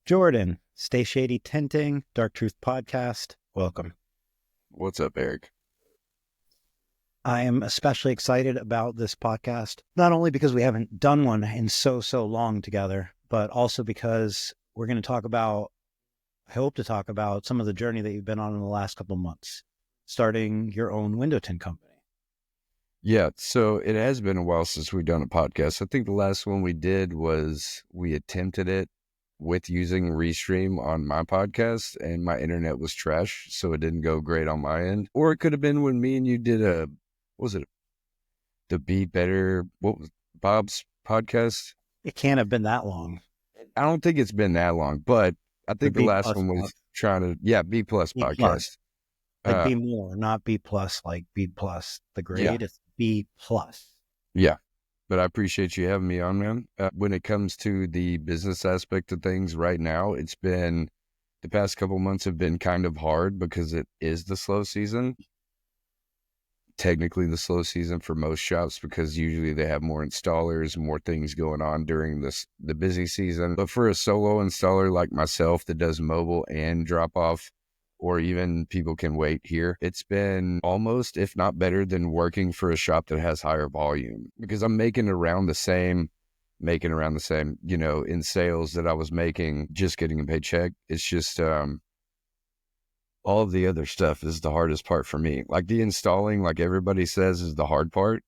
Jordan, Stay Shady Tinting, Dark Truth Podcast. Welcome. What's up, Eric? I am especially excited about this podcast, not only because we haven't done one in so long together, but also because we're going to talk about, I hope to talk about some of the journey that you've been on in the last couple of months, starting your own window tint company. Yeah, so it has been a while since we've done a podcast. I think the last one we did was we attempted it with using Restream on my podcast, and my internet was trash, so it didn't go great on my end. Or it could have been when me and you did what was it, the Be Better, what was Bob's podcast? It can't have been that long. I don't think it's been that long, but I The think the B last plus, one was trying to, B plus B plus, podcast. like B more, not B plus, like B plus. The grade is B plus. Yeah. But I appreciate you having me on, man. When it comes to the business aspect of things right now, the past couple months have been kind of hard because it is the slow season. Technically the slow season for most shops because usually they have more installers, more things going on during the busy season. But for a solo installer like myself that does mobile and drop off, or even people can wait here, it's been almost, if not better than working for a shop that has higher volume, because I'm making around the same, in sales that I was making just getting a paycheck. It's just, all of the other stuff is the hardest part for me. Like the installing, like everybody says, is the hard part.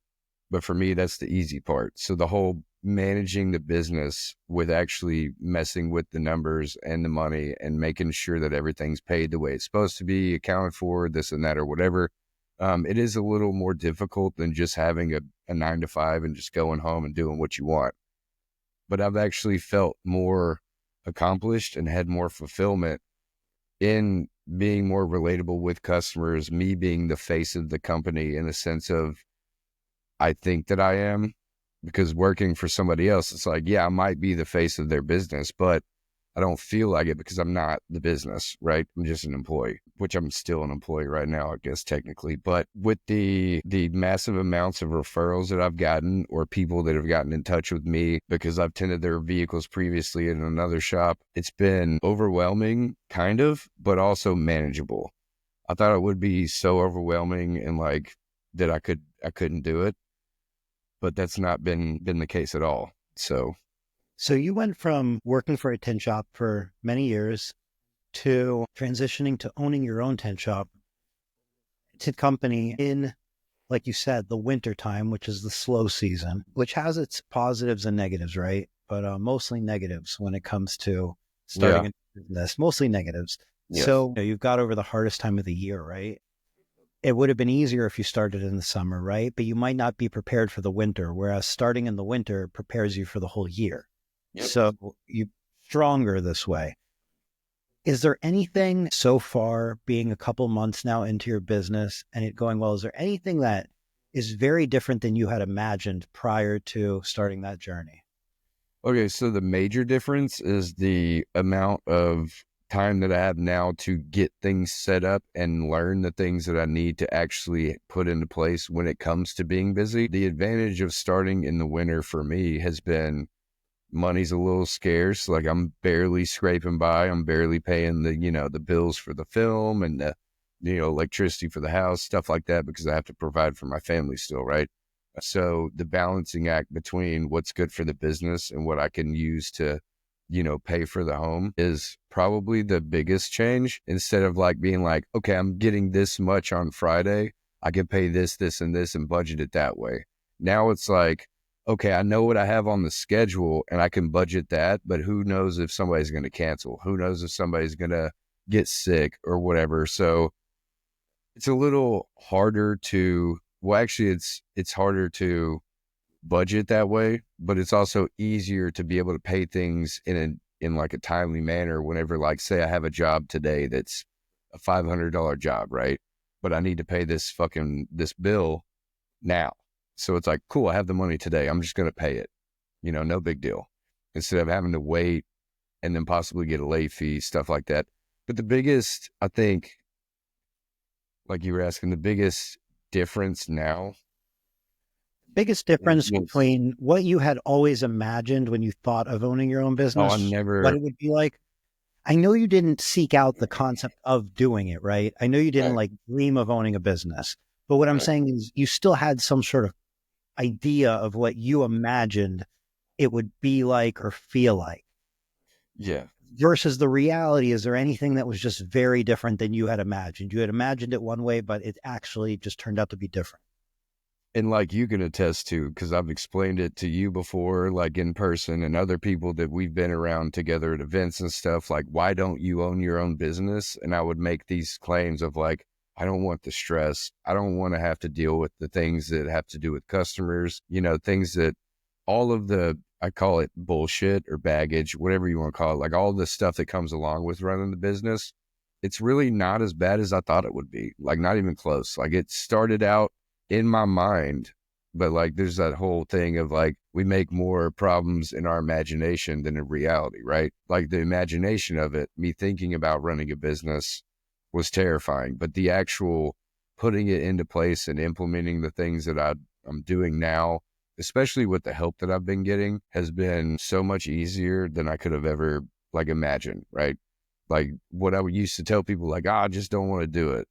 But for me, that's the easy part. So the whole managing the business with actually messing with the numbers and the money and making sure that everything's paid the way it's supposed to be, accounted for, this and that or whatever, it is a little more difficult than just having a 9 to 5 and just going home and doing what you want. But I've actually felt more accomplished and had more fulfillment in being more relatable with customers, me being the face of the company in the sense of, I think that I am, because working for somebody else, it's like, yeah, I might be the face of their business, but I don't feel like it because I'm not the business, right? I'm just an employee, which I'm still an employee right now, I guess, technically. But with the massive amounts of referrals that I've gotten, or people that have gotten in touch with me because I've tinted their vehicles previously in another shop, it's been overwhelming, kind of, but also manageable. I thought it would be so overwhelming and like that I couldn't do it, but that's not been the case at all. So you went from working for a tint shop for many years to transitioning to owning your own tint shop, tint company in, like you said, the winter time, which is the slow season, which has its positives and negatives, right? But mostly negatives when it comes to starting a business, mostly negatives. Yes. So you've got over the hardest time of the year, right? It would have been easier if you started in the summer, right? But you might not be prepared for the winter, whereas starting in the winter prepares you for the whole year. Yep. So you're stronger this way. Is there anything so far, being a couple months now into your business and it going well, is there anything that is very different than you had imagined prior to starting that journey? Okay, so the major difference is the amount of time that I have now to get things set up and learn the things that I need to actually put into place when it comes to being busy. The advantage of starting in the winter for me has been money's a little scarce. Like I'm barely scraping by. I'm barely paying the bills for the film and the electricity for the house, stuff like that, because I have to provide for my family still, right? So the balancing act between what's good for the business and what I can use to, pay for the home is probably the biggest change. Instead of like being like, okay, I'm getting this much on Friday, I can pay this, this, and this and budget it that way. Now it's like, okay, I know what I have on the schedule and I can budget that, but who knows if somebody's going to cancel? Who knows if somebody's going to get sick or whatever? So it's a little harder to, well, actually it's harder to budget that way, but it's also easier to be able to pay things in like a timely manner whenever, like, say I have a job today that's a $500 job, right? But I need to pay this bill now. So it's like, cool, I have the money today. I'm just going to pay it, no big deal, instead of having to wait and then possibly get a late fee, stuff like that. But the biggest, I think, like you were asking, the biggest difference now. Biggest difference between what you had always imagined when you thought of owning your own business, what it would be like, I know you didn't seek out the concept of doing it, right? I know you didn't Right. like dream of owning a business, but what I'm Right. saying is you still had some sort of idea of what you imagined it would be like or feel like Yeah. versus the reality. Is there anything that was just very different than you had imagined? You had imagined it one way, but it actually just turned out to be different. And like you can attest to, because I've explained it to you before, like in person and other people that we've been around together at events and stuff, like, why don't you own your own business? And I would make these claims of like, I don't want the stress. I don't want to have to deal with the things that have to do with customers, things that all of the, I call it bullshit or baggage, whatever you want to call it, like all the stuff that comes along with running the business. It's really not as bad as I thought it would be. Like, not even close. Like, it started out in my mind, but like there's that whole thing of like we make more problems in our imagination than in reality, right? Like the imagination of it, me thinking about running a business was terrifying, but the actual putting it into place and implementing the things that I'm doing now, especially with the help that I've been getting, has been so much easier than I could have ever like imagined, right? Like what I would used to tell people, like, I just don't want to do it.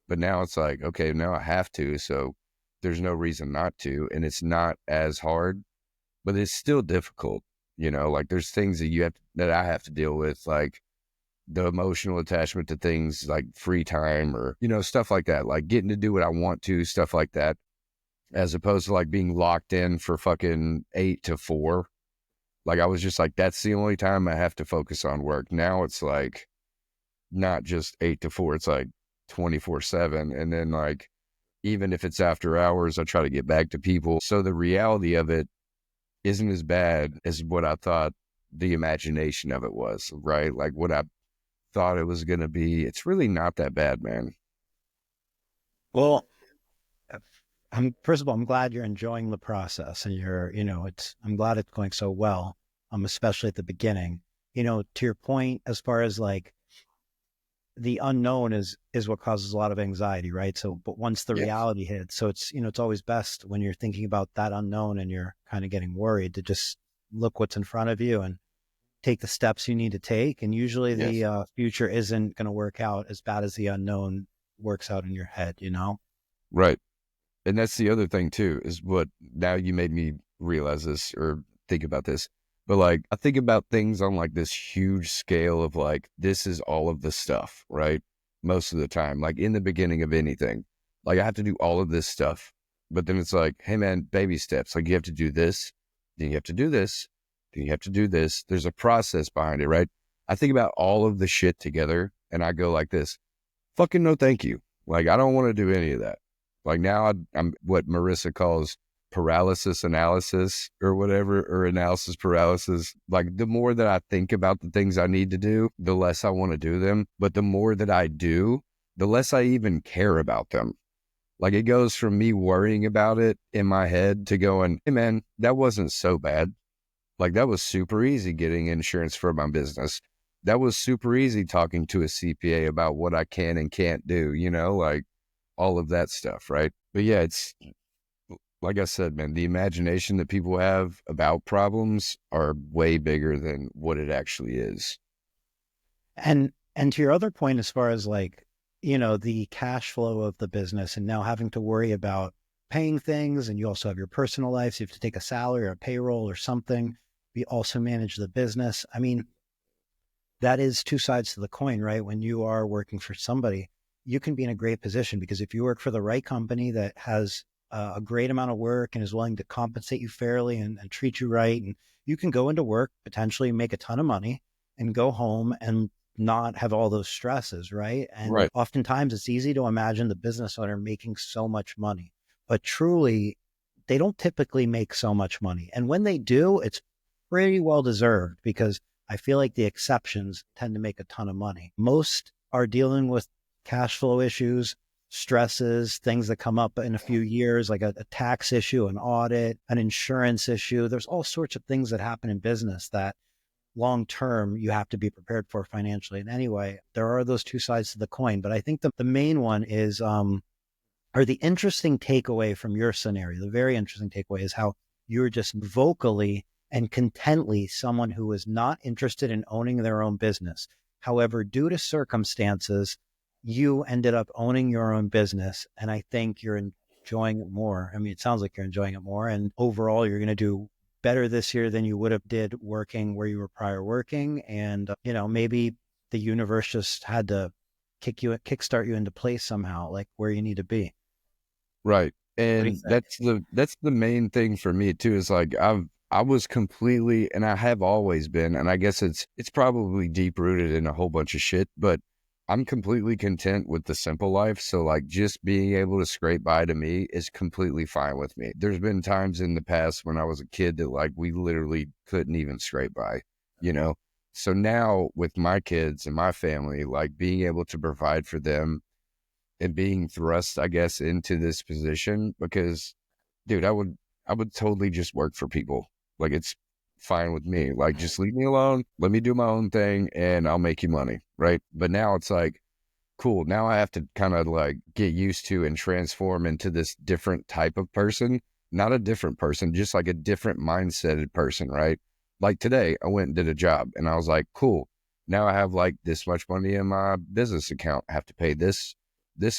But now it's like, okay, now I have to. So there's no reason not to. And it's not as hard, but it's still difficult. Like there's things that I have to deal with, like the emotional attachment to things like free time or, stuff like that, like getting to do what I want to, stuff like that, as opposed to like being locked in for fucking 8 to 4. Like I was just like, that's the only time I have to focus on work. Now it's like not just 8 to 4, it's like 24/7. And then like, even if it's after hours, I try to get back to people. So the reality of it isn't as bad as what I thought the imagination of it was, right? Like what I thought it was going to be. It's really not that bad, man. Well, I'm first of all, I'm glad you're enjoying the process and I'm glad it's going so well. Especially at the beginning, to your point, as far as like the unknown is what causes a lot of anxiety, right? So, but once the Yes. reality hits, so it's always best when you're thinking about that unknown and you're kind of getting worried to just look what's in front of you and take the steps you need to take. And usually the Yes. future isn't going to work out as bad as the unknown works out in your head. Right. And that's the other thing too, is what now you made me realize this or think about this. But like I think about things on like this huge scale of like this is all of the stuff, right? Most of the time, like in the beginning of anything. Like I have to do all of this stuff. But then it's like, hey man, baby steps. Like you have to do this, then you have to do this, then you have to do this. There's a process behind it, right? I think about all of the shit together and I go like this, fucking no thank you. Like I don't want to do any of that. Like now I'm what Marissa calls paralysis analysis or whatever, or analysis paralysis. Like the more that I think about the things I need to do, the less I want to do them. But the more that I do, the less I even care about them. Like it goes from me worrying about it in my head to going, hey man, that wasn't so bad. Like that was super easy getting insurance for my business. That was super easy talking to a CPA about what I can and can't do, like all of that stuff, right? But yeah, it's like I said, man, the imagination that people have about problems are way bigger than what it actually is. And to your other point, as far as like, the cash flow of the business and now having to worry about paying things, and you also have your personal life, so you have to take a salary or a payroll or something. We also manage the business. I mean, that is two sides to the coin, right? When you are working for somebody, you can be in a great position because if you work for the right company that has a great amount of work and is willing to compensate you fairly and treat you right, and you can go into work, potentially make a ton of money and go home and not have all those stresses, right? And Right. oftentimes it's easy to imagine the business owner making so much money, but truly, they don't typically make so much money. And when they do, it's pretty well deserved because I feel like the exceptions tend to make a ton of money. Most are dealing with cash flow issues, stresses, things that come up in a few years, like a tax issue, an audit, an insurance issue. There's all sorts of things that happen in business that long term you have to be prepared for financially. And anyway, there are those two sides to the coin. But I think the main one is or the interesting takeaway from your scenario, the very interesting takeaway is how you're just vocally and contently someone who is not interested in owning their own business However, due to circumstances, you ended up owning your own business. And I think you're enjoying it more. I mean, it sounds like you're enjoying it more. And overall, you're going to do better this year than you would have did working where you were prior working. And, maybe the universe just had to kickstart you into place somehow, like where you need to be. Right. What do you And think? that's the main thing for me too, is like I was completely, and I have always been, and I guess it's probably deep rooted in a whole bunch of shit, but I'm completely content with the simple life. So like just being able to scrape by to me is completely fine with me. There's been times in the past when I was a kid that like we literally couldn't even scrape by, you know? So now with my kids and my family, like being able to provide for them and being thrust, I guess, into this position, because dude, I would totally just work for people. Like it's fine with me. Like just leave me alone, let me do my own thing and I'll make you money. Right. But now it's like, cool. Now I have to kind of like get used to and transform into this different type of person, not a different person, just like a different mindseted person. Right. Like today I went and did a job and I was like, cool. Now I have like this much money in my business account. I have to pay this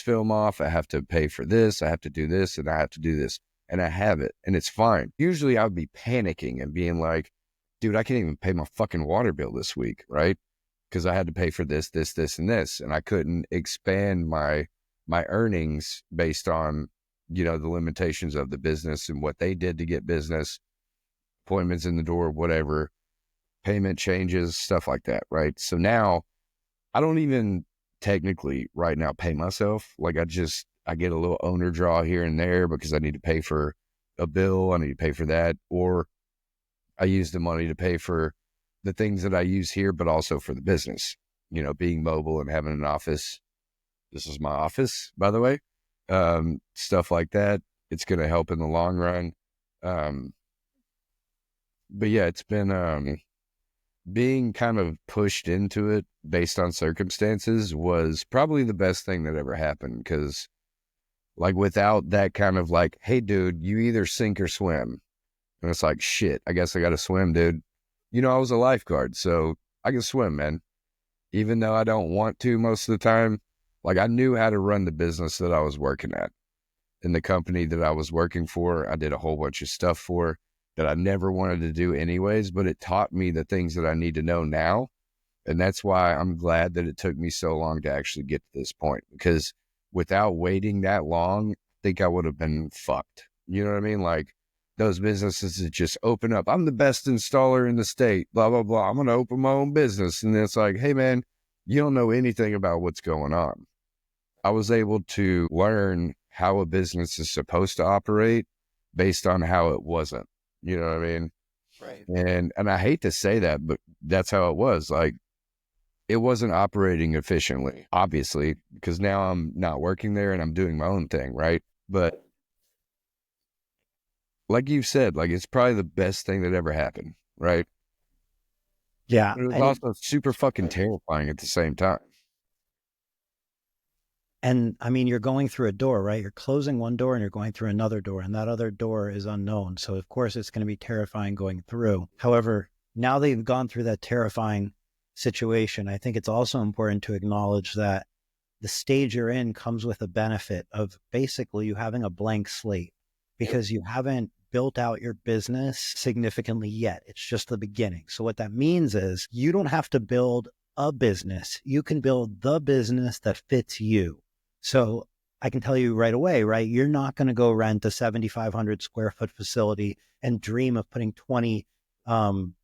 film off. I have to pay for this. I have to do this and I have to do this. And I have it and it's fine. Usually I would be panicking and being like, dude, I can't even pay my fucking water bill this week. Right. Because I had to pay for this, and this. And I couldn't expand my earnings based on, the limitations of the business and what they did to get business, appointments in the door, whatever, payment changes, stuff like that. Right. So now I don't even technically right now pay myself. Like I get a little owner draw here and there because I need to pay for a bill. I need to pay for that. Or I use the money to pay for the things that I use here, but also for the business, being mobile and having an office. This is my office, by the way. Stuff like that. It's going to help in the long run. Um, but yeah, it's been, being kind of pushed into it based on circumstances was probably the best thing that ever happened. Cause like without that kind of like, hey dude, you either sink or swim. And it's like, shit, I guess I got to swim, dude. I was a lifeguard, so I can swim, man. Even though I don't want to most of the time, like I knew how to run the business that I was working at. In the company that I was working for, I did a whole bunch of stuff for that I never wanted to do anyways, but it taught me the things that I need to know now. And that's why I'm glad that it took me so long to actually get to this point, because without waiting that long, I think I would have been fucked. You know what I mean? Like those businesses that just open up. I'm the best installer in the state, blah, blah, blah. I'm going to open my own business. And it's like, hey, man, you don't know anything about what's going on. I was able to learn how a business is supposed to operate based on how it wasn't. You know what I mean? Right. And I hate to say that, but that's how it was. Like it wasn't operating efficiently, obviously, because now I'm not working there and I'm doing my own thing, right? But like you said, like it's probably the best thing that ever happened, right? Yeah. But it was And also super fucking terrifying at the same time. I mean, you're going through a door, right? You're closing one door and you're going through another door, and that other door is unknown. So, of course, it's going to be terrifying going through. However, now that you've gone through that terrifying situation, I think it's also important to acknowledge that the stage you're in comes with a benefit of basically you having a blank slate Yep. because you haven't built out your business significantly yet. It's just the beginning. So, what that means is you don't have to build a business, you can build the business that fits you. So I can tell you right away, right? You're not going to go rent a 7,500 square foot facility and dream of putting 20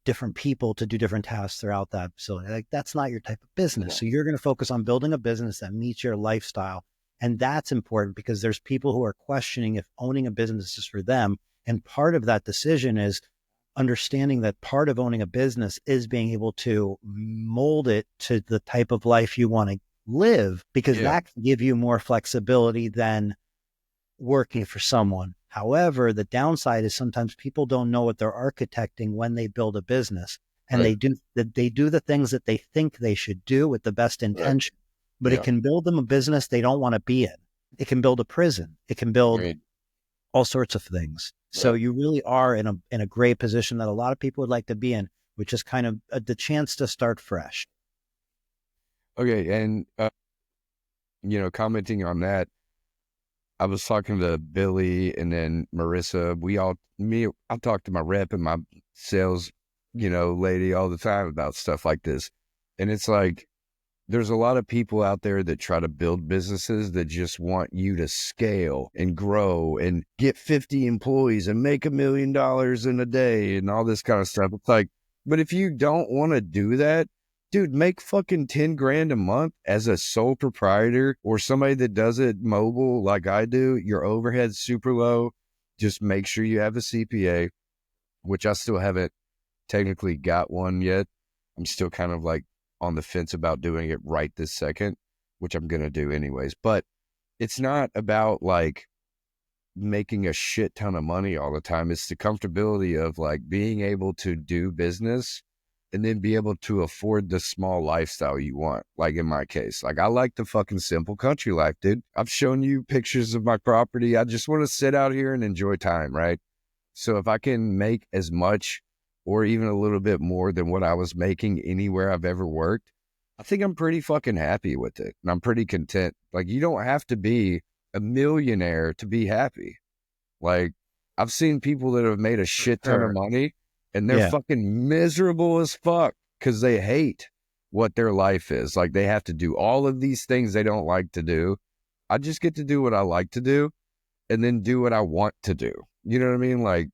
different people to do different tasks throughout that facility. Like that's not your type of business. No. So you're going to focus on building a business that meets your lifestyle. And that's important because there's people who are questioning if owning a business is for them. And part of that decision is understanding that part of owning a business is being able to mold it to the type of life you want to live, because Yeah. that can give you more flexibility than working for someone. However, the downside is sometimes people don't know what they're architecting when they build a business, and Right. they do the things that they think they should do with the best Right. intention, but it Yeah. can build them a business they don't want to be in. It can build a prison. It can build Right. all sorts of things. So Right. you really are in a great position that a lot of people would like to be in, which is kind of the chance to start fresh. Okay, and commenting on that, I was talking to Billy and then Marissa. I talk to my rep and my sales, lady all the time about stuff like this. And it's like, there's a lot of people out there that try to build businesses that just want you to scale and grow and get 50 employees and make $1 million in a day and all this kind of stuff. It's like, but if you don't want to do that, dude, make fucking 10 grand a month as a sole proprietor or somebody that does it mobile like I do. Your overhead's super low. Just make sure you have a CPA, which I still haven't technically got one yet. I'm still kind of like on the fence about doing it right this second, which I'm going to do anyways. But it's not about like making a shit ton of money all the time. It's the comfortability of like being able to do business and then be able to afford the small lifestyle you want. Like in my case, like I like the fucking simple country life, dude. I've shown you pictures of my property. I just want to sit out here and enjoy time, right? So if I can make as much or even a little bit more than what I was making anywhere I've ever worked, I think I'm pretty fucking happy with it. And I'm pretty content. Like you don't have to be a millionaire to be happy. Like I've seen people that have made a shit ton of Sure. money and they're Yeah. fucking miserable as fuck because they hate what their life is. Like they have to do all of these things they don't like to do. I just get to do what I like to do and then do what I want to do. You know what I mean? Like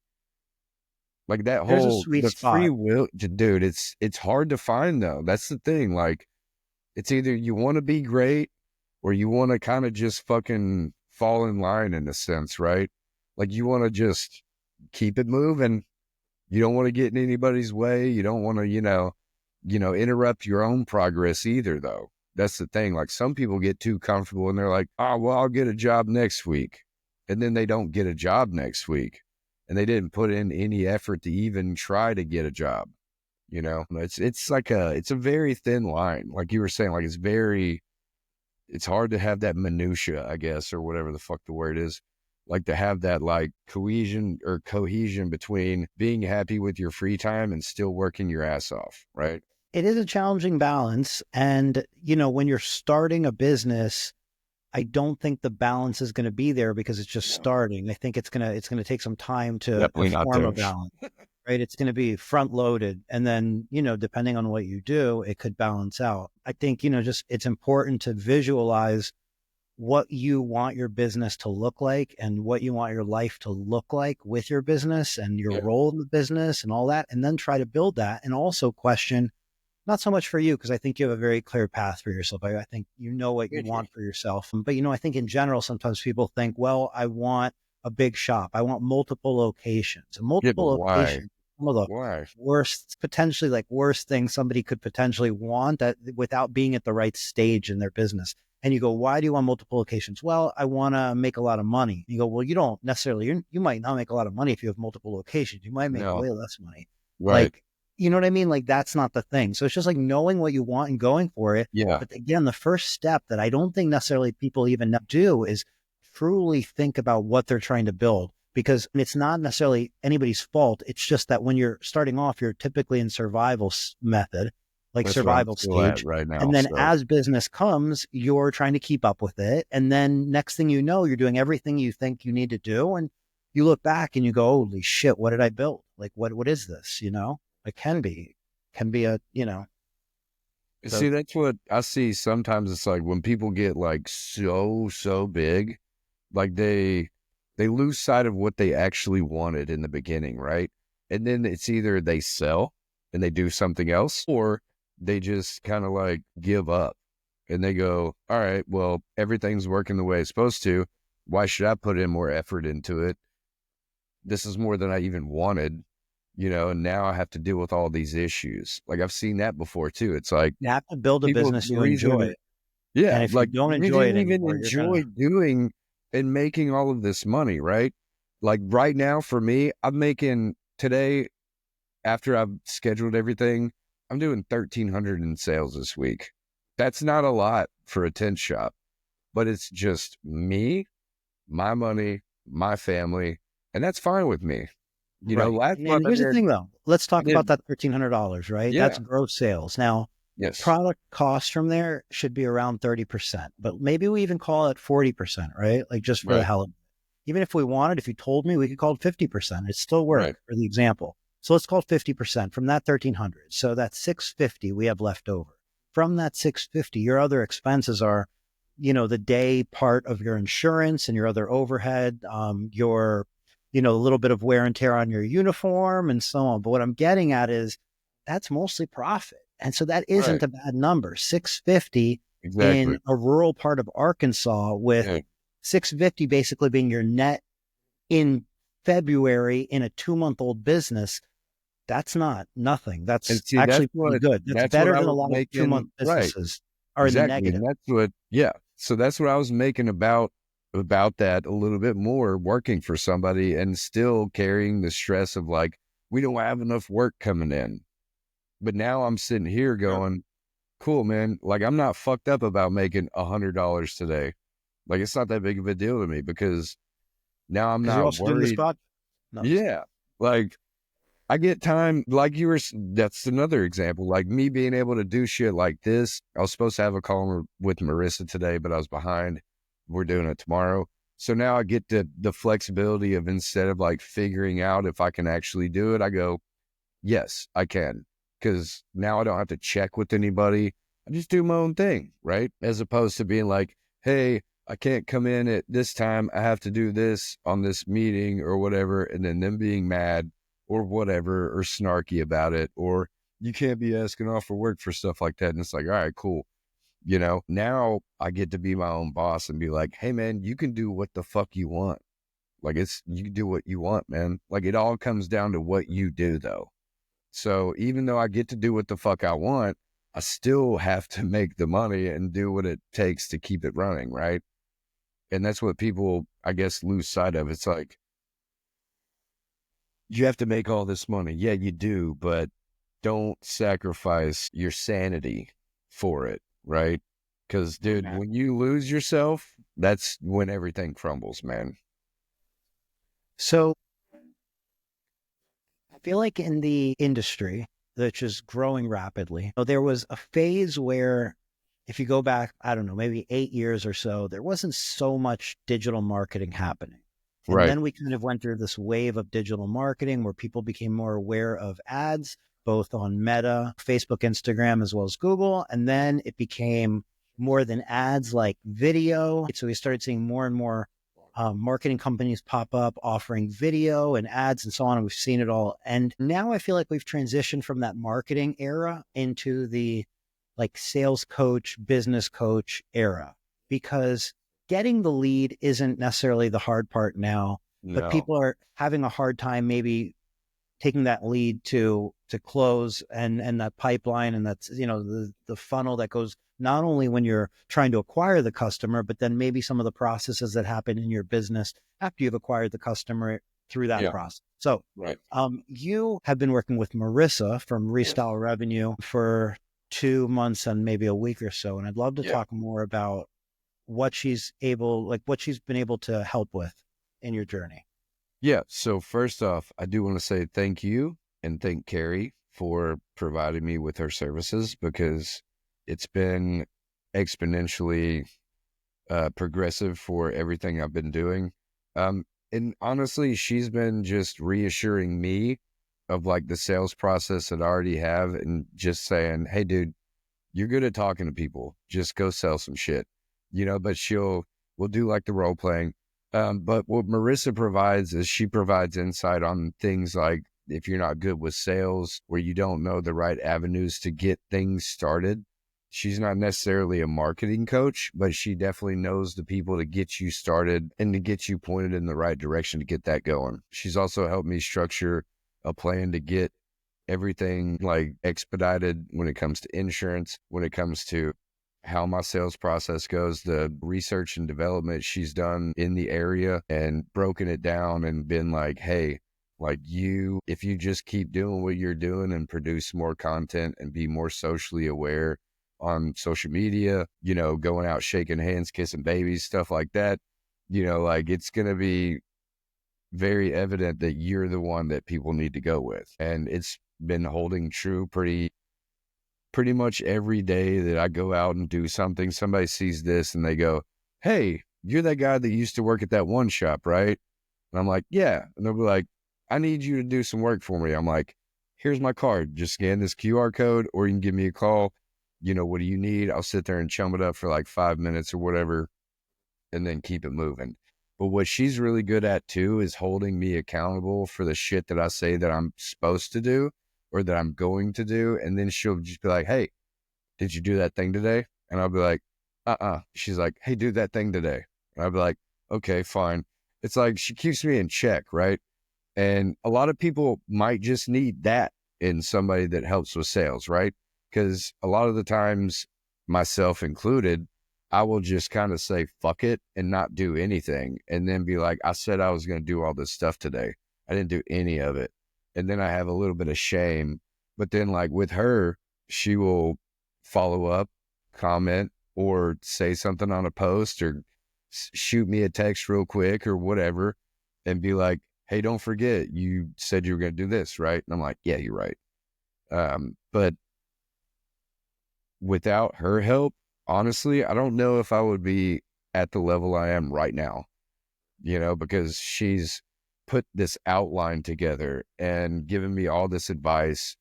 that There's a whole sweet the free spot. will, dude. It's hard to find though. That's the thing. Like it's either you want to be great or you want to kind of just fucking fall in line in a sense, right? Like you want to just keep it moving. You don't want to get in anybody's way. You don't want to, interrupt your own progress either, though. That's the thing. Like some people get too comfortable and they're like, oh, well, I'll get a job next week. And then they don't get a job next week. And they didn't put in any effort to even try to get a job. It's a very thin line. Like you were saying, like it's hard to have that minutia, I guess, or whatever the fuck the word is. Like to have that like cohesion between being happy with your free time and still working your ass off, right? It is a challenging balance. And, when you're starting a business, I don't think the balance is going to be there because it's just No, starting. I think it's going to take some time to definitely not form a there. balance, right? It's going to be front loaded. And then, depending on what you do, it could balance out. I think, just it's important to visualize what you want your business to look like and what you want your life to look like with your business and your Yeah, role in the business and all that. And then try to build that and also question, not so much for you, because I think you have a very clear path for yourself. I think you know what you thank you. want for yourself. But, I think in general, sometimes people think, well, I want a big shop. I want multiple locations. And Yeah, but multiple why? locations, some of the Why? worst, potentially like worst things somebody could potentially want that without being at the right stage in their business. And you go, why do you want multiple locations? Well, I want to make a lot of money. You go, well, you don't necessarily, you might not make a lot of money if you have multiple locations. You might make No, way less money. right. Like, you know what I mean? Like that's not the thing. So it's just like knowing what you want and going for it. Yeah, But again, the first step that I don't think necessarily people even do is truly think about what they're trying to build, because it's not necessarily anybody's fault. It's just that when you're starting off, you're typically in survival method, like that's what I'm survival still at stage. right now. And then So as business comes, you're trying to keep up with it. And then next thing you know, you're doing everything you think you need to do. And you look back and you go, holy shit, what did I build? Like, what is this? It can be see, so that's what I see. Sometimes it's like when people get like so big, like they lose sight of what they actually wanted in the beginning, right? And then it's either they sell and they do something else, or they just kind of like give up and they go, all right, well, everything's working the way it's supposed to. Why should I put in more effort into it? This is more than I even wanted, and now I have to deal with all these issues. Like I've seen that before too. It's like you have to build a people, business the you reason, enjoy. And yeah, if you like don't you enjoy it didn't even anymore, you're enjoy gonna doing and making all of this money, right? Like right now for me, I'm making today after I've scheduled everything, I'm doing 1,300 in sales this week. That's not a lot for a tent shop, but it's just me, my money, my family, and that's fine with me. right. Last And month here's the thing though. Let's I talk about did, that $1,300, right? yeah, That's gross sales. Now, Yes. product cost from there should be around 30%, but maybe we even call it 40%, right? Like just for the Right. hell of it. Even if we wanted, if you told me, we could call it 50%. It'd still work Right. for the example. So let's call it 50% from that 1300. So that's 650 we have left over. From that 650, your other expenses are, the day part of your insurance and your other overhead, your, a little bit of wear and tear on your uniform and so on. But what I'm getting at is that's mostly profit. And so that isn't Right. a bad number. 650 Exactly. in a rural part of Arkansas, with Yeah. 650 basically being your net in February in a 2-month-old business. That's not nothing. And That's see, actually pretty good. That's that's what better I than a was lot of 2-month making. Right. businesses are in the Exactly. negative. And that's what, yeah. So that's what I was making about that a little bit more, working for somebody and still carrying the stress of like, we don't have enough work coming in. But now I'm sitting here going, cool, man. Like, I'm not fucked up about making $100 today. Like, it's not that big of a deal to me because now I'm Because you're not also doing this worried. podcast. No, I'm just Yeah. Like, I get time, like you were, that's another example. Like me being able to do shit like this. I was supposed to have a call with Marissa today, but I was behind. We're doing it tomorrow. So now I get the flexibility of, instead of like figuring out if I can actually do it, I go, yes, I can. Because now I don't have to check with anybody. I just do my own thing, right? As opposed to being like, hey, I can't come in at this time. I have to do this on this meeting or whatever. And then them being mad or whatever, or snarky about it, or you can't be asking off for work for stuff like that. And it's like, all right, cool. Now I get to be my own boss and be like, hey, man, you can do what the fuck you want. Like, you can do what you want, man. Like, it all comes down to what you do, though. So even though I get to do what the fuck I want, I still have to make the money and do what it takes to keep it running, right? And that's what people, I guess, lose sight of. It's like, you have to make all this money. Yeah, you do, but don't sacrifice your sanity for it, right? Because, dude, when you lose yourself, that's when everything crumbles, man. So I feel like in the industry, which is growing rapidly, there was a phase where, if you go back, I don't know, maybe 8 years or so, there wasn't so much digital marketing happening. And Right, then we kind of went through this wave of digital marketing where people became more aware of ads, both on Meta, Facebook, Instagram, as well as Google. And then it became more than ads, like video. So we started seeing more and more marketing companies pop up offering video and ads and so on. And we've seen it all. And now I feel like we've transitioned from that marketing era into the like sales coach, business coach era, because getting the lead isn't necessarily the hard part now, but no, people are having a hard time maybe taking that lead to close, and that pipeline, and that's the funnel that goes not only when you're trying to acquire the customer, but then maybe some of the processes that happen in your business after you've acquired the customer through that yeah, process. So right, you have been working with Marissa from yes, Restyle Revenue for 2 months and maybe a week or so, and I'd love to yeah. talk more about what what she's been able to help with in your journey. Yeah. So first off, I do want to say thank you and thank Carrie for providing me with her services, because it's been exponentially progressive for everything I've been doing. And honestly, she's been just reassuring me of like the sales process that I already have, and just saying, hey, dude, you're good at talking to people. Just go sell some shit, but we'll do like the role playing. But what Marissa provides is, she provides insight on things like, if you're not good with sales, where you don't know the right avenues to get things started. She's not necessarily a marketing coach, but she definitely knows the people to get you started and to get you pointed in the right direction to get that going. She's also helped me structure a plan to get everything like expedited when it comes to insurance, when it comes to how my sales process goes, the research and development she's done in the area, and broken it down and been like, hey, like, if you just keep doing what you're doing and produce more content and be more socially aware on social media, going out, shaking hands, kissing babies, stuff like that, like, it's going to be very evident that you're the one that people need to go with. And it's been holding true pretty pretty much every day that I go out and do something, somebody sees this and they go, "Hey, you're that guy that used to work at that one shop, right?" And I'm like, "Yeah." And they'll be like, "I need you to do some work for me." I'm like, "Here's my card. Just scan this QR code or you can give me a call. What do you need?" I'll sit there and chum it up for like 5 minutes or whatever and then keep it moving. But what she's really good at too is holding me accountable for the shit that I say that I'm supposed to do or that I'm going to do. And then she'll just be like, "Hey, did you do that thing today?" And I'll be like, She's like, "Hey, do that thing today." And I'll be like, "Okay, fine." It's like she keeps me in check, right? And a lot of people might just need that in somebody that helps with sales, right? Because a lot of the times, myself included, I will just kind of say, fuck it, and not do anything. And then be like, I said I was going to do all this stuff today. I didn't do any of it. And then I have a little bit of shame. But then, like with her, she will follow up, comment, or say something on a post or shoot me a text real quick or whatever and be like, "Hey, don't forget, you said you were going to do this, right?" And I'm like, "Yeah, you're right." But without her help, honestly, I don't know if I would be at the level I am right now, because she's put this outline together and given me all this advice,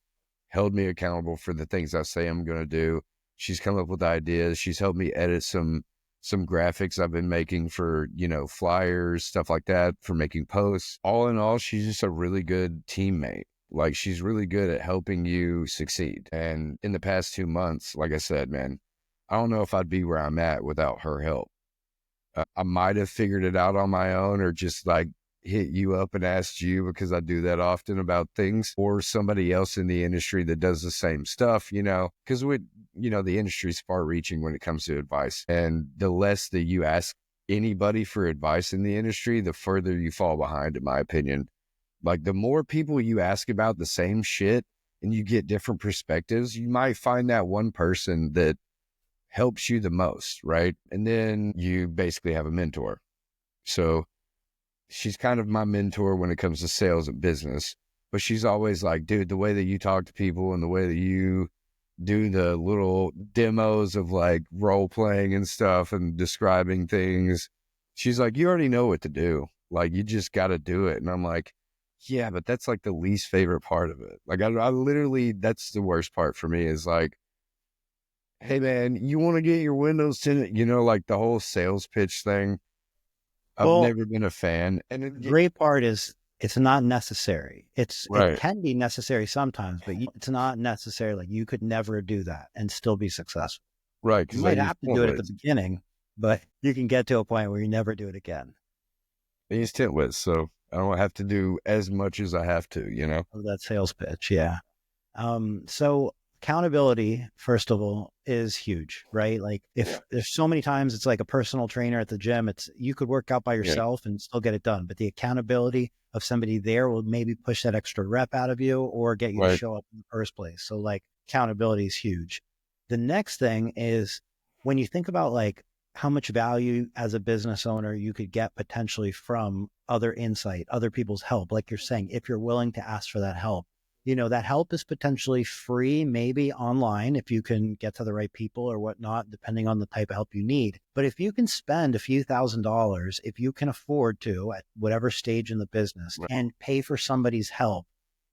held me accountable for the things I say I'm going to do. She's come up with ideas. She's helped me edit some graphics I've been making for, flyers, stuff like that, for making posts. All in all, she's just a really good teammate. Like she's really good at helping you succeed. And in the past 2 months, like I said, man, I don't know if I'd be where I'm at without her help. I might have figured it out on my own or just like hit you up and asked you because I do that often about things or somebody else in the industry that does the same stuff, because the industry's far reaching when it comes to advice. And the less that you ask anybody for advice in the industry, the further you fall behind, in my opinion. Like the more people you ask about the same shit and you get different perspectives, you might find that one person that helps you the most, right? And then you basically have a mentor. So she's kind of my mentor when it comes to sales and business, but she's always like, "Dude, the way that you talk to people and the way that you do the little demos of like role playing and stuff and describing things," she's like, "You already know what to do. Like, you just got to do it." And I'm like, "Yeah, but that's like the least favorite part of it. Like, I literally, that's the worst part for me is like, hey man, you want to get your windows tinted, like the whole sales pitch thing. I've Well, never been a fan. And the great part is it's not necessary. It right, can be necessary sometimes, but it's not necessary. Like you could never do that and still be successful. right, You because I might use have to Tint do it at the Wiz. beginning, but you can get to a point where you never do it again. I use Tint Wiz, so I don't have to do as much as I have to. Of that sales pitch. Yeah. So accountability, first of all, is huge, right? Like Yeah, if there's so many times it's like a personal trainer at the gym, you could work out by yeah, yourself and still get it done. But the accountability of somebody there will maybe push that extra rep out of you or get you to right, show up in the first place. So like accountability is huge. The next thing is when you think about like how much value as a business owner you could get potentially from other insight, other people's help, like you're saying, if you're willing to ask for that help, that help is potentially free, maybe online if you can get to the right people or whatnot, depending on the type of help you need. But if you can spend a few $1,000s, if you can afford to at whatever stage in the business right, and pay for somebody's help,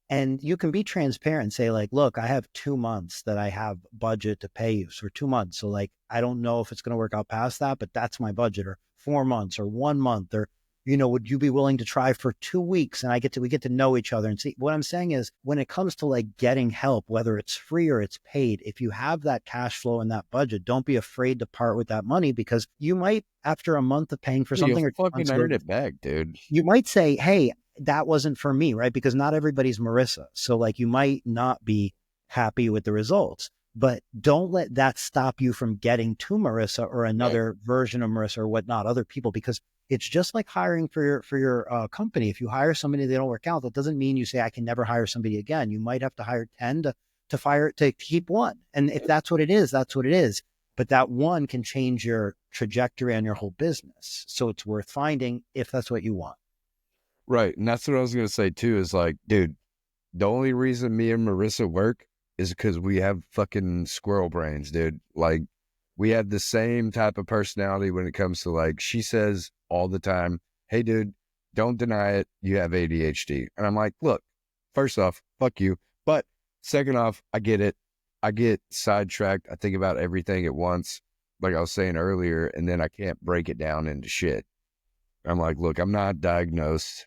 and you can be transparent and say like, look, I have 2 months that I have budget to pay you for 2 months. So like, I don't know if it's going to work out past that, but that's my budget, or 4 months or 1 month, or, would you be willing to try for 2 weeks? And we get to know each other and see. What I'm saying is when it comes to like getting help, whether it's free or it's paid, if you have that cash flow and that budget, don't be afraid to part with that money, because you might, after a month of paying for you'll something or fucking 2 months of, earn it back, dude. you might say, hey, that wasn't for me, right? Because not everybody's Marissa. So like you might not be happy with the results, but don't let that stop you from getting to Marissa or Right, another version of Marissa or whatnot, other people, because it's just like hiring for your company. If you hire somebody, they don't work out, that doesn't mean you say, I can never hire somebody again. You might have to hire 10 to keep one. And if that's what it is, that's what it is. But that one can change your trajectory on your whole business. So it's worth finding if that's what you want. right. And that's what I was gonna say too. Is like, dude, the only reason me and Marissa work is because we have fucking squirrel brains, dude. Like, we have the same type of personality when it comes to, like, she says all the time, hey, dude, don't deny it. You have ADHD. And I'm like, look, first off, fuck you. But second off, I get it. I get sidetracked. I think about everything at once, like I was saying earlier, and then I can't break it down into shit. I'm like, look, I'm not diagnosed,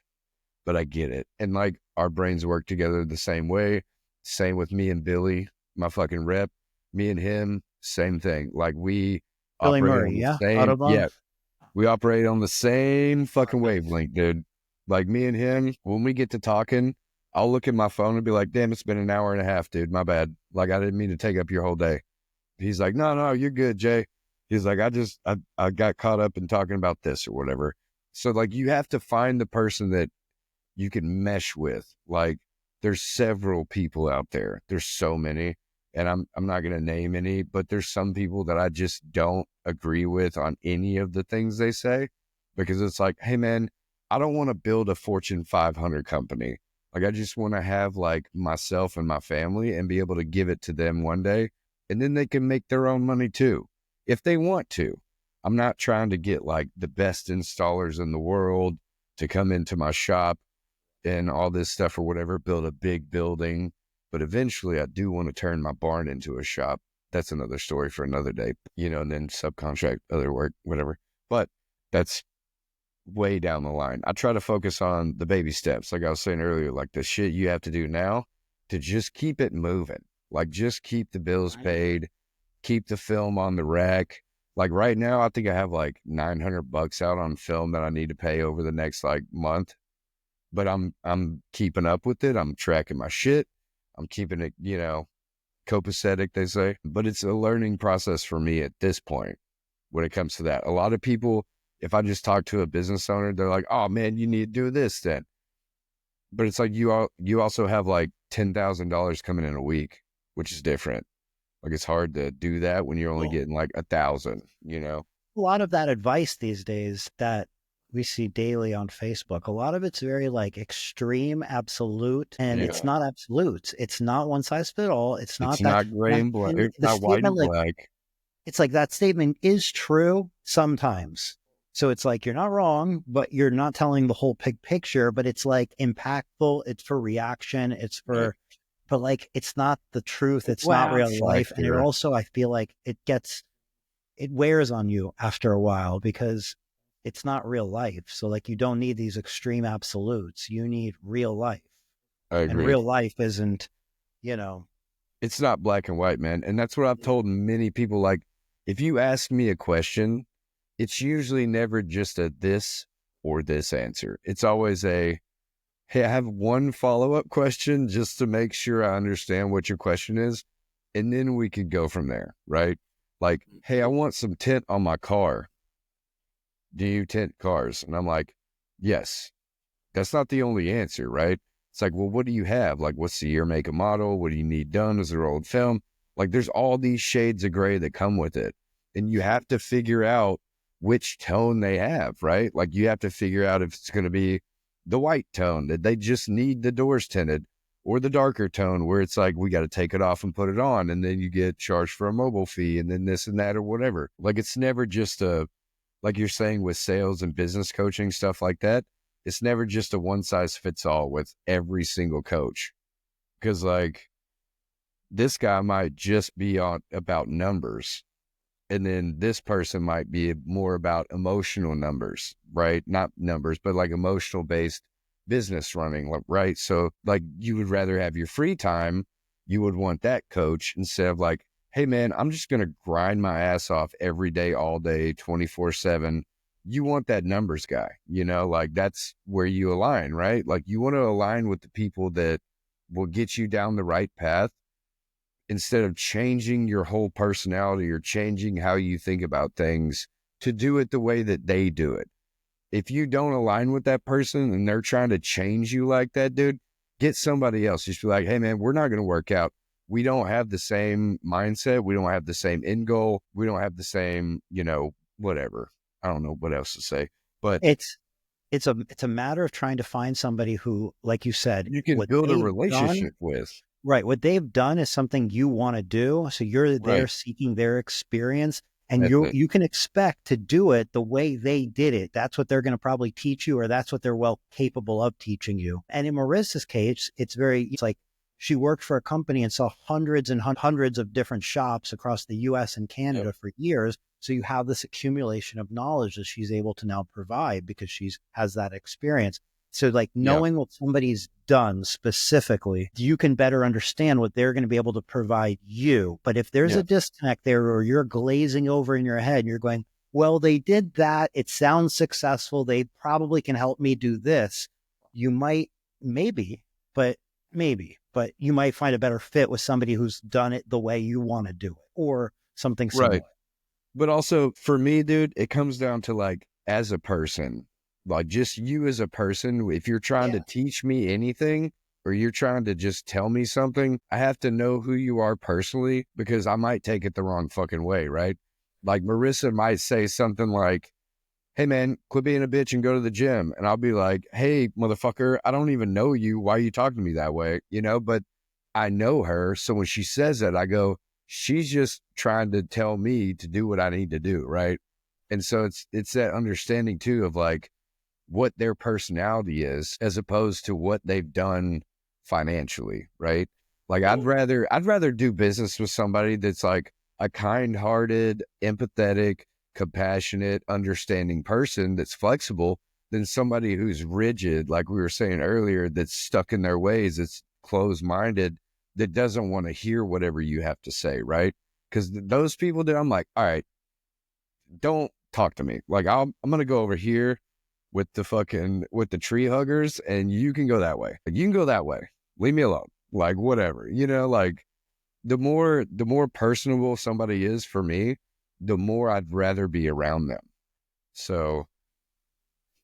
but I get it. And like, our brains work together the same way. Same with me and Billy, my fucking rep. Me and him, same thing. Like, we Billy operate on Murray, the yeah, same, Autobahn. we operate on the same fucking wavelength, dude. Like, me and him, when we get to talking, I'll look at my phone and be like, damn, it's been an hour and a half, dude. My bad. Like, I didn't mean to take up your whole day. He's like, no, you're good, Jay. He's like, I got caught up in talking about this or whatever. So like, you have to find the person that you can mesh with. Like, there's several people out there. There's so many, and I'm not gonna name any, but there's some people that I just don't agree with on any of the things they say, because it's like, hey man, I don't want to build a Fortune 500 company. Like, I just want to have like myself and my family and be able to give it to them one day, and then they can make their own money too, if they want to. I'm not trying to get like the best installers in the world to come into my shop and all this stuff or whatever, build a big building. But eventually I do want to turn my barn into a shop. That's another story for another day, and then subcontract other work, whatever. But that's way down the line. I try to focus on the baby steps, like I was saying earlier, like the shit you have to do now to just keep it moving. Like, just keep the bills paid, keep the film on the rack. Like, right now, I think I have like $900 out on film that I need to pay over the next like month, but I'm keeping up with it. I'm tracking my shit. I'm keeping it, copacetic, they say. But it's a learning process for me at this point when it comes to that. A lot of people, if I just talk to a business owner, they're like, oh man, you need to do this then. But it's like, you also have like $10,000 coming in a week, which is different. Like, it's hard to do that when you're only Well, getting like 1,000. a lot of that advice these days that we see daily on Facebook, a lot of it's very like extreme, absolute, and it's Yeah. not absolute. It's not one size fit all. It's It's not that. not gray and black. And It's the not white statement, and like, black. it's like that statement is true sometimes. So it's like, you're not wrong, but you're not telling the whole picture, but it's like impactful. It's for reaction. It's Right. for, but like, it's not the truth. It's not Wow real life. And it factor. also, I feel like it wears on you after a while because it's not real life. So like, you don't need these extreme absolutes. You need real life. I And agree. real life isn't, you know, It's not black and white, man. And that's what I've told many people. Like, if you ask me a question, it's usually never just a this or this answer. It's always a, hey, I have one follow-up question just to make sure I understand what your question is. And then we could go from there, right? Like, hey, I want some tint on my car. Do you tint cars? And I'm like, yes. That's not the only answer, right? It's like, well, what do you have? Like, what's the year, make, and model? What do you need done? Is there old film? Like, there's all these shades of gray that come with it. And you have to figure out which tone they have, right? Like, you have to figure out if it's going to be the white tone that they just need the doors tinted, or the darker tone where it's like, we got to take it off and put it on. And then you get charged for a mobile fee and then this and that or whatever. Like, it's never just like you're saying with sales and business coaching, stuff like that, it's never just a one size fits all with every single coach. Because like, this guy might just be on about numbers, and then this person might be more about emotional numbers, right? Not numbers, but like emotional based business running, right? So like, you would rather have your free time. You would want that coach instead of like, hey man, I'm just going to grind my ass off every day, all day, 24/7. You want that numbers guy, like, that's where you align, right? Like, you want to align with the people that will get you down the right path, instead of changing your whole personality or changing how you think about things to do it the way that they do it. If you don't align with that person and they're trying to change you like that, dude, get somebody else. Just be like, hey man, we're not going to work out. We don't have the same mindset. We don't have the same end goal. We don't have the same, whatever. I don't know what else to say, but it's, it's a matter of trying to find somebody who, like you said, you can what build a they've done. relationship with. Right. What they've done is something you want to do. So you're there Right. seeking their experience, and That's you it. you can expect to do it the way they did it. That's what they're going to probably teach you, or that's what they're well capable of teaching you. And in Marissa's case, it's like she worked for a company and saw hundreds and hundreds of different shops across the US and Yep. Canada for years. So you have this accumulation of knowledge that she's able to now provide because she's has that experience. So, like, Yeah. knowing what somebody's done specifically, you can better understand what they're going to be able to provide you. But if there's a Yeah. disconnect there, or you're glazing over in your head, and you're going, well, they did that. It sounds successful. They probably can help me do this. You might, maybe, but you might find a better fit with somebody who's done it the way you want to do it, or something Right. similar. But also for me, dude, it comes down to like as a person, like just you as a person. If you're trying Yeah. to teach me anything or you're trying to just tell me something, I have to know who you are personally because I might take it the wrong fucking way, right? Like Marissa might say something like, hey man, quit being a bitch and go to the gym. And I'll be like, hey, motherfucker, I don't even know you. Why are you talking to me that way? You know, but I know her. So when she says that, I go, she's just trying to tell me to do what I need to do. Right. And so it's that understanding too of like what their personality is as opposed to what they've done financially. Right. Like I'd rather do business with somebody that's like a kind-hearted, empathetic, compassionate, understanding person that's flexible than somebody who's rigid, like we were saying earlier, that's stuck in their ways, that's closed-minded, that doesn't want to hear whatever you have to say, right? Because those people that I'm like, all right, don't talk to me. Like I'm gonna go over here with the tree huggers, and you can go that way. Like, you can go that way. Leave me alone. Like whatever, like the more personable somebody is for me, the more I'd rather be around them. So,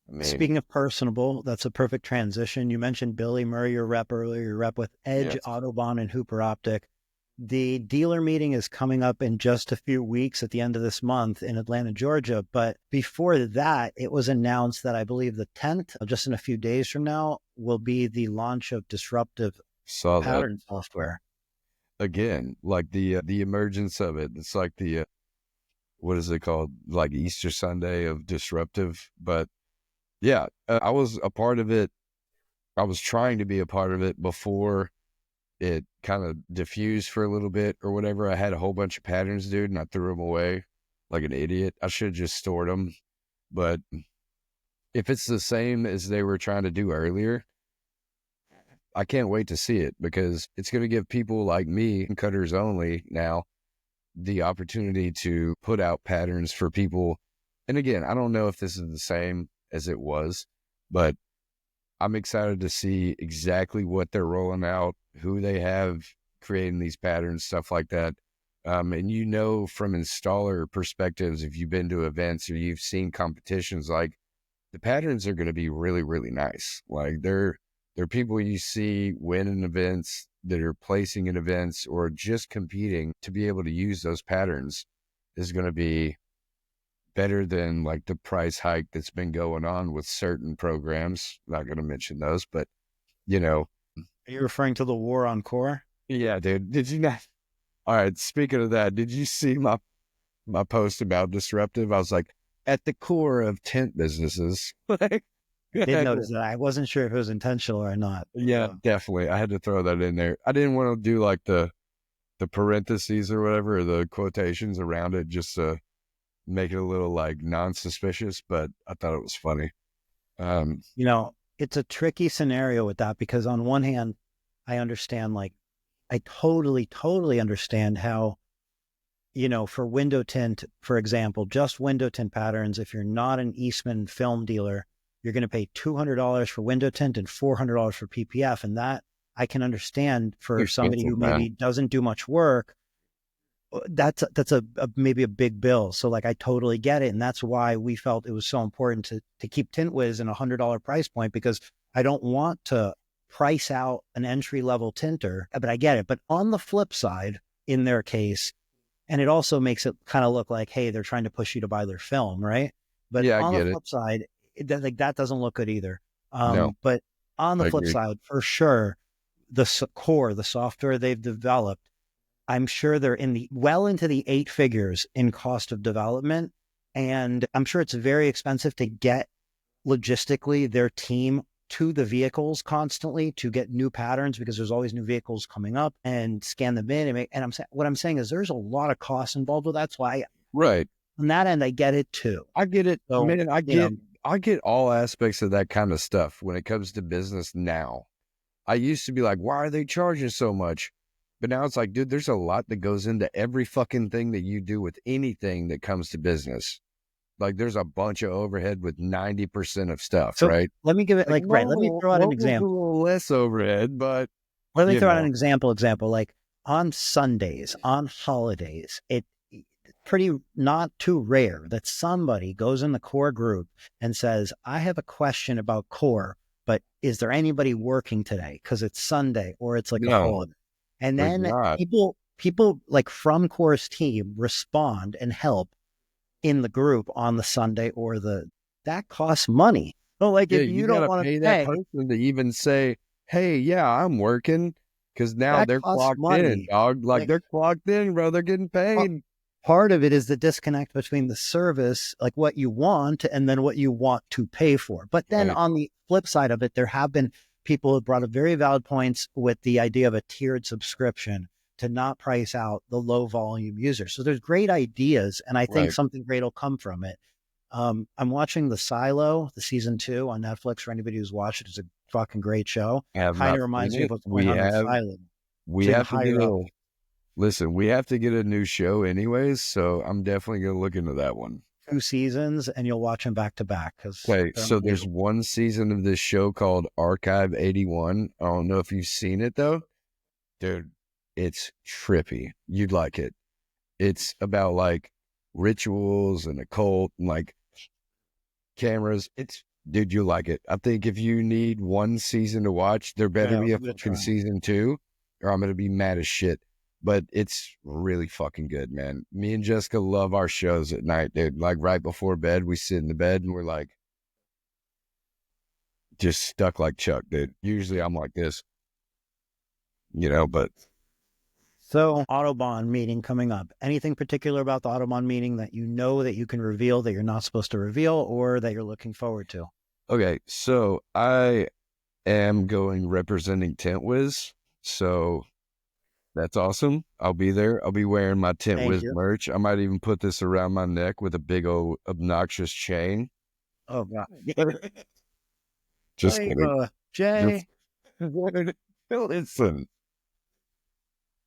I mean, Speaking of personable, that's a perfect transition. You mentioned Billy Murray, your rep earlier, your rep with Edge, yes, Autobahn, and Hooper Optic. The dealer meeting is coming up in just a few weeks at the end of this month in Atlanta, Georgia. But before that, it was announced that I believe the 10th, just in a few days from now, will be the launch of disruptive saw that pattern software. again, like the emergence of it. It's like the what is it called? Like Easter Sunday of disruptive. But yeah, I was a part of it. I was trying to be a part of it before it kind of diffused for a little bit or whatever. I had a whole bunch of patterns, dude, and I threw them away like an idiot. I should have just stored them. But if it's the same as they were trying to do earlier, I can't wait to see it because it's going to give people like me, cutters only now, the opportunity to put out patterns for people. And again, I don't know if this is the same as it was, but I'm excited to see exactly what they're rolling out, who they have creating these patterns, stuff like that. And from installer perspectives, if you've been to events or you've seen competitions, like the patterns are going to be really, really nice. Like they're people you see win in events, that are placing in events or just competing. To be able to use those patterns is going to be better than like the price hike that's been going on with certain programs. Not going to mention those, but you know, Are you referring to the war on core? yeah, dude. Did you not? All right. Speaking of that, did you see my post about disruptive? I was like, at the core of tent businesses, like, I did notice that. I wasn't sure if it was intentional or not. yeah, definitely. I had to throw that in there. I didn't want to do like the parentheses or whatever, or the quotations around it, just to make it a little like non-suspicious, but I thought it was funny. Um, It's a tricky scenario with that because on one hand, I understand, like, I totally understand how, for window tint, for example, just window tint patterns, if you're not an Eastman film dealer, you're going to pay $200 for window tint and $400 for PPF. And that I can understand for somebody expensive, who man. maybe doesn't do much work. That's maybe a big bill. So, like, I totally get it. And that's why we felt it was so important to keep Tint Wiz in $100 price point, because I don't want to price out an entry level tinter, but I get it. But on the flip side, in their case, and it also makes it kind of look like, hey, they're trying to push you to buy their film, right? But Yeah, I on the get it. flip side, that doesn't look good either. No, But on the I flip agree. side, for sure, core, the software they've developed, I'm sure they're in the well into the 8 figures in cost of development. And I'm sure it's very expensive to get logistically their team to the vehicles constantly to get new patterns because there's always new vehicles coming up and scan them in. And I'm saying, what I'm saying is there's a lot of costs involved with that. That's why Right. on that end, I get it too. I get it, So, man. I get all aspects of that kind of stuff when it comes to business now. I used to be like, why are they charging so much? But now it's like, dude, there's a lot that goes into every fucking thing that you do with anything that comes to business. Like there's a bunch of overhead with 90% of stuff, so right? let me give it Like right. Let me throw out an mobile's a example. little less overhead, but Let me you throw out an know, example. Like on Sundays, on holidays, it pretty not too rare that somebody goes in the core group and says, I have a question about core, but is there anybody working today? Because it's Sunday or it's like a no, holiday. And there's then not. people like from core's team respond and help in the group on the Sunday or that costs money. So like Yeah, if you you got don't to want to pay that pay, person to even say, hey, yeah, I'm working. Cause now that they're costs clocked in, money. dog. Like Like they're clocked in, bro. They're getting paid. part of it is the disconnect between the service, like what you want, and then what you want to pay for. But then Right, on the flip side of it, there have been people who brought up very valid points with the idea of a tiered subscription to not price out the low volume users. So there's great ideas, and I think right. something great will come from it. I'm watching The Silo, the season 2 on Netflix. For anybody who's watched it, it's a fucking great show. I have Kind not of seen reminds me of it. what's going on in Asylum. We So you have to get hire up. a, listen, we have to get a new show anyways. So I'm definitely going to look into that one. 2 seasons and you'll watch them back to back because Okay. they're So there's unbelievable. one season of this show called Archive 81. I don't know if you've seen it though. Dude, it's trippy. You'd like it. It's about like rituals and occult and like cameras. It's dude, you like it. I think if you need one season to watch, there better Yeah, be a I'm gonna fucking try. season two, or I'm gonna be mad as shit. But it's really fucking good, man. Me and Jessica love our shows at night, dude. Like right before bed, we sit in the bed and we're like just stuck like Chuck, dude. Usually I'm like this, but So, Autobahn meeting coming up. Anything particular about the Autobahn meeting that you know that you can reveal that you're not supposed to reveal or that you're looking forward to? okay. So I am going representing Tint Wiz. So that's awesome. I'll be there. I'll be wearing my Tint Thank Wiz you. merch. I might even put this around my neck with a big old obnoxious chain. Oh, God. Just Hey, kidding. Just Jay. listen.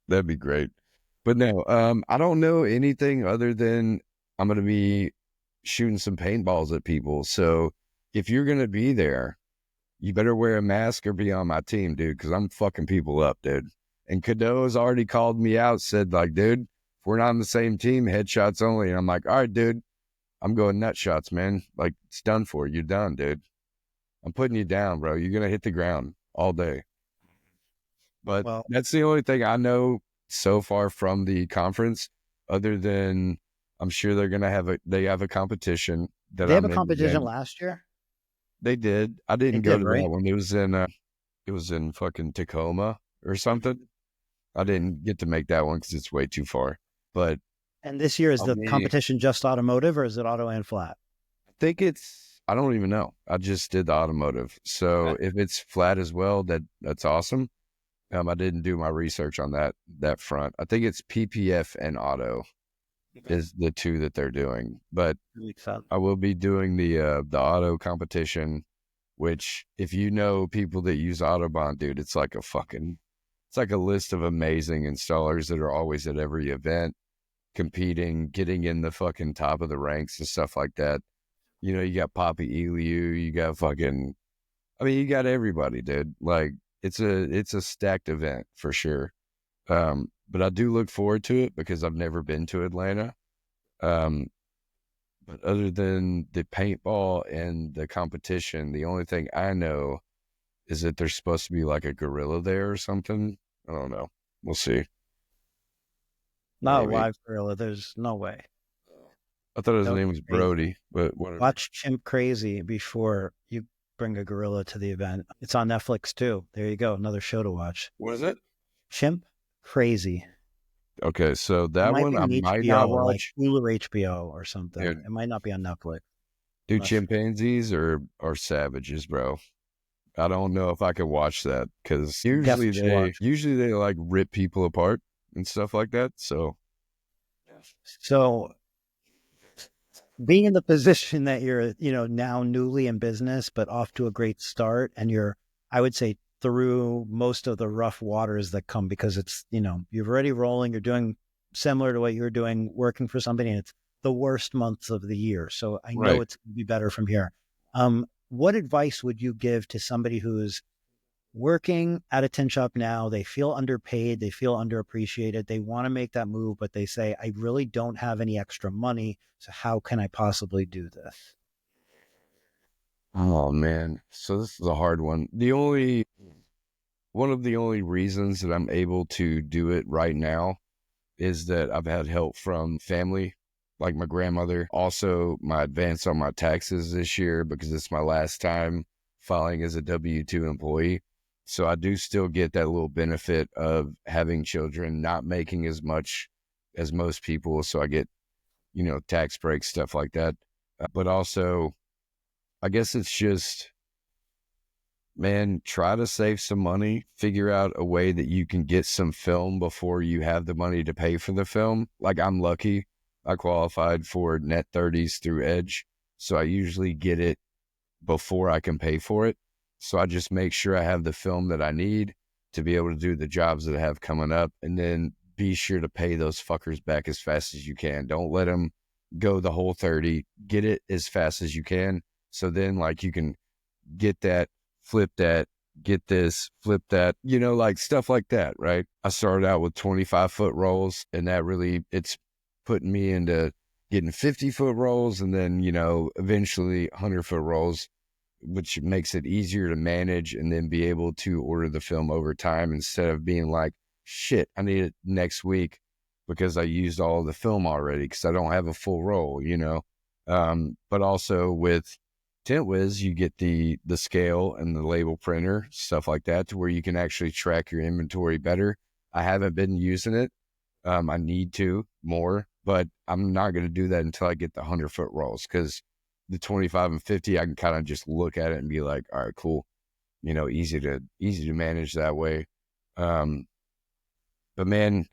That'd be great. But no, I don't know anything other than I'm gonna be shooting some paintballs at people. So if you're gonna be there, you better wear a mask or be on my team, dude, because I'm fucking people up, dude. And Cadeau has already called me out, said like, dude, if we're not on the same team, headshots only. And I'm like, all right, dude, I'm going nut shots, man. Like it's done for. You're done, dude. I'm putting you down, bro. You're gonna hit the ground all day. But Well, that's the only thing I know so far from the conference, other than I'm sure they have a competition that they have a I'm in competition again. last year. They did. I They didn't go did, to right? that one. It was in fucking Tacoma or something. I didn't get to make that one because it's way too far. But And this year, is I'll the be. competition just automotive or is it auto and flat? I think it's. I don't even know. I just did the automotive. Okay. So if it's flat as well, that's awesome. I didn't do my research on that front. I think it's PPF and auto Okay. is the two that they're doing. But Makes sense. I will be doing the auto competition, which if you know people that use Autobahn, dude, it's like a list of amazing installers that are always at every event, competing, getting in the fucking top of the ranks and stuff like that. You got Poppy Eliu, you got you got everybody, dude. Like it's a stacked event for sure. But I do look forward to it because I've never been to Atlanta. Um, but other than the paintball and the competition, the only thing I know is that there's supposed to be like a gorilla there or something. I don't know. We'll see. Not a Maybe. live gorilla. There's no way. I thought his That would name be was crazy. Brody, but whatever. Watch Chimp Crazy before you bring a gorilla to the event. It's on Netflix too. There you go. Another show to watch. What is it? Chimp Crazy. Okay, so It that might one be I on might not HBO or like watch. Hulu or HBO or something. Dude, It might not be on Netflix. do I'm not sure. chimpanzees or savages, bro? I don't know if I could watch that because usually Definitely should they watch. usually they like rip people apart and stuff like that. So So being in the position that you're, now newly in business, but off to a great start, and you're, I would say, through most of the rough waters that come because it's, you're already rolling, you're doing similar to what you're doing, working for somebody, and it's the worst months of the year. So I know right. it's going to be better from here. What advice would you give to somebody who's working at a tin shop now? They feel underpaid, they feel underappreciated, they want to make that move, but they say, I really don't have any extra money. So how can I possibly do this? Oh man. So this is a hard one. One of the only reasons that I'm able to do it right now is that I've had help from family, like my grandmother. Also, my advance on my taxes this year because it's my last time filing as a W-2 employee. So I do still get that little benefit of having children, not making as much as most people. So I get, tax breaks, stuff like that. But also, I guess it's just, man, try to save some money, figure out a way that you can get some film before you have the money to pay for the film. Like I'm lucky. I qualified for net 30s through Edge. So I usually get it before I can pay for it. So I just make sure I have the film that I need to be able to do the jobs that I have coming up. And then be sure to pay those fuckers back as fast as you can. Don't let them go the whole 30. Get it as fast as you can. So then like you can get that, flip that, get this, flip that, like stuff like that, right? I started out with 25-foot rolls, and that really, it's putting me into getting 50-foot rolls and then, eventually 100-foot rolls, which makes it easier to manage and then be able to order the film over time instead of being like, shit, I need it next week because I used all of the film already because I don't have a full roll. But also with Tint Wiz, you get the scale and the label printer, stuff like that, to where you can actually track your inventory better. I haven't been using it. I need to more, but I'm not going to do that until I get the 100-foot rolls because the 25 and 50, I can kind of just look at it and be like, all right, cool. Easy to manage that way. Um, but man,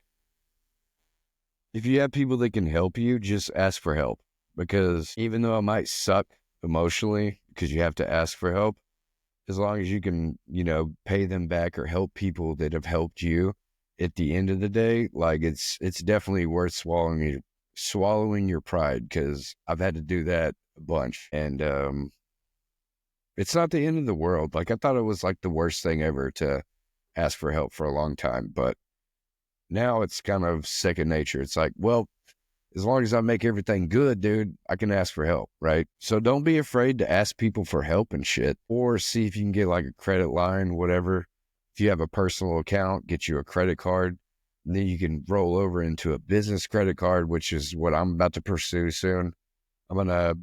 if you have people that can help you, just ask for help because even though I might suck emotionally because you have to ask for help, as long as you can, pay them back or help people that have helped you at the end of the day, like it's definitely worth swallowing your pride because I've had to do that a bunch. And it's not the end of the world. Like I thought it was like the worst thing ever to ask for help for a long time, but now it's kind of second nature. It's like, well, as long as I make everything good, dude, I can ask for help, right? So don't be afraid to ask people for help and shit, or see if you can get like a credit line, whatever. If you have a personal account, get you a credit card. And then you can roll over into a business credit card, which is what I'm about to pursue soon. I'm going to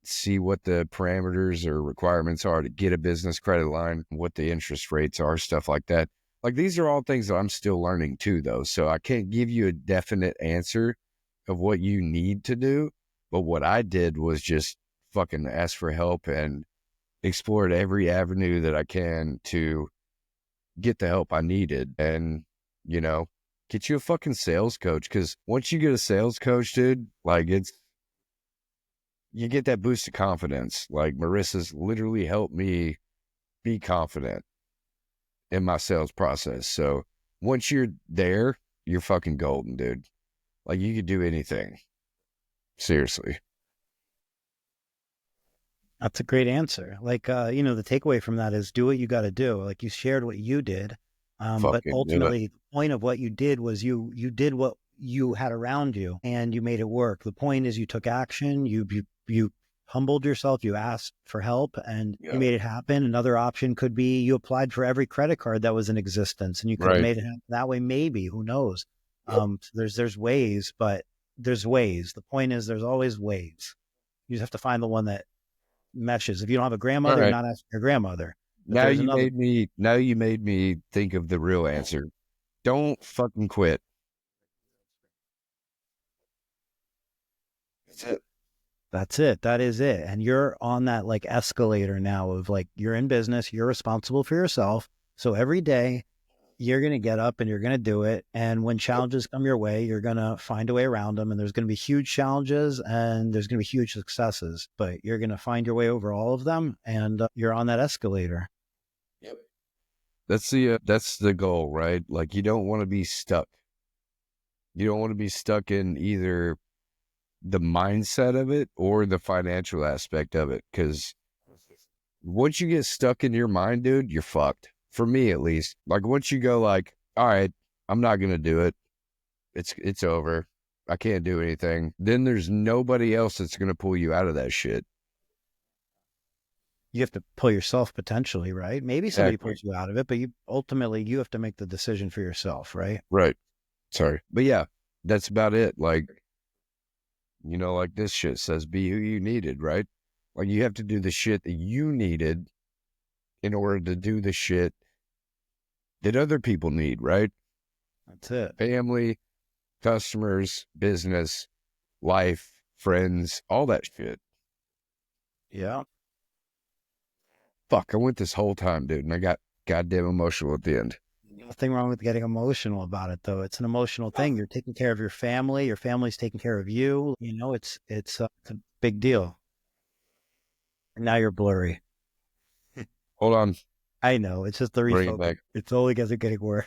see what the parameters or requirements are to get a business credit line, what the interest rates are, stuff like that. Like these are all things that I'm still learning too, though. So I can't give you a definite answer of what you need to do. But what I did was just fucking ask for help and explored every avenue that I can to get the help I needed and, you know, get you a fucking sales coach. Cause once you get a sales coach, dude, like you get that boost of confidence. Like Marissa's literally helped me be confident in my sales process. So once you're there, you're fucking golden, dude. Like you could do anything. Seriously. That's a great answer. Like, the takeaway from that is do what you got to do. Like you shared what you did. But Fucking do it. ultimately the point of what you did was you did what you had around you and you made it work. The point is you took action, you humbled yourself, you asked for help and you Yeah. made it happen. Another option could be you applied for every credit card that was in existence and you could have Right. made it happen that way, maybe, who knows? So there's ways, but there's ways. The point is there's always ways. You just have to find the one that meshes. If you don't have a All grandmother, you're right. not asking your grandmother. But there's another. Now you made me think of the real answer. Don't fucking quit. That's it. That's it. That is it. And you're on that like escalator now of like you're in business, you're responsible for yourself. So every day you're going to get up and you're going to do it. And when challenges come your way, you're going to find a way around them. And there's going to be huge challenges and there's going to be huge successes, but you're going to find your way over all of them. And you're on that escalator. Yep. That's the goal, right? Like you don't want to be stuck. You don't want to be stuck in either the mindset of it or the financial aspect of it. Because once you get stuck in your mind, dude, you're fucked. For me, at least. Like once you go, like, all right, I'm not gonna do it. It's over. I can't do anything. Then there's nobody else that's gonna pull you out of that shit. You have to pull yourself potentially, right? Maybe somebody Exactly. pulls you out of it, but you ultimately you have to make the decision for yourself, right? Right. Sorry, but yeah, that's about it. Like, like this shit says, be who you needed, right? Like you have to do the shit that you needed in order to do the shit that other people need, right? That's it. Family, customers, business, life, friends, all that shit. Yeah. Fuck, I went this whole time, dude, and I got goddamn emotional at the end. Nothing wrong with getting emotional about it, though. It's an emotional thing. You're taking care of your family's taking care of you. It's a big deal. Now you're blurry. Hold on, I know. It's just the bring it refocus. back. It's only because it's getting worse.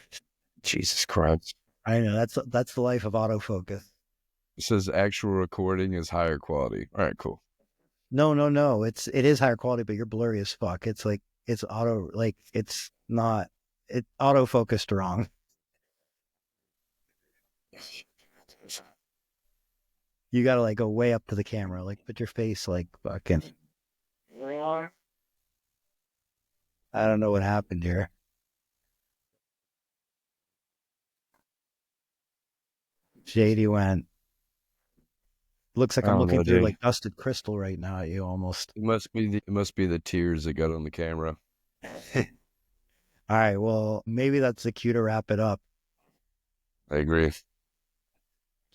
Jesus Christ. I know. That's the life of autofocus. It says actual recording is higher quality. All right, cool. No, no, no. It is higher quality, but you're blurry as fuck. It's like it's auto like it's not it autofocused wrong. You gotta like go way up to the camera, like put your face like fucking. I don't know what happened here. Shady went. Looks like I I'm don't looking know, through dude. like dusted crystal right now at you almost. It must be the tears that got on the camera. All right, well, maybe that's the cue to wrap it up. I agree.